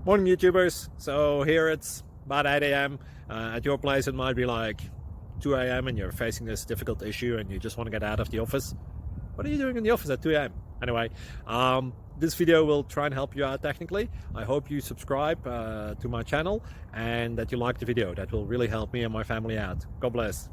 Morning YouTubers. So here it's about 8 a.m. At your place it might be like 2 a.m. and you're facing this difficult issue and you just want to get out of the office. What are you doing in the office at 2 a.m.? Anyway, this video will try and help you out technically. I hope you subscribe to my channel and that you like the video. That will really help me and my family out. God bless.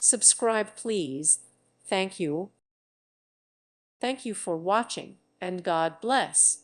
Subscribe please. Thank you. Thank you for watching, and God bless.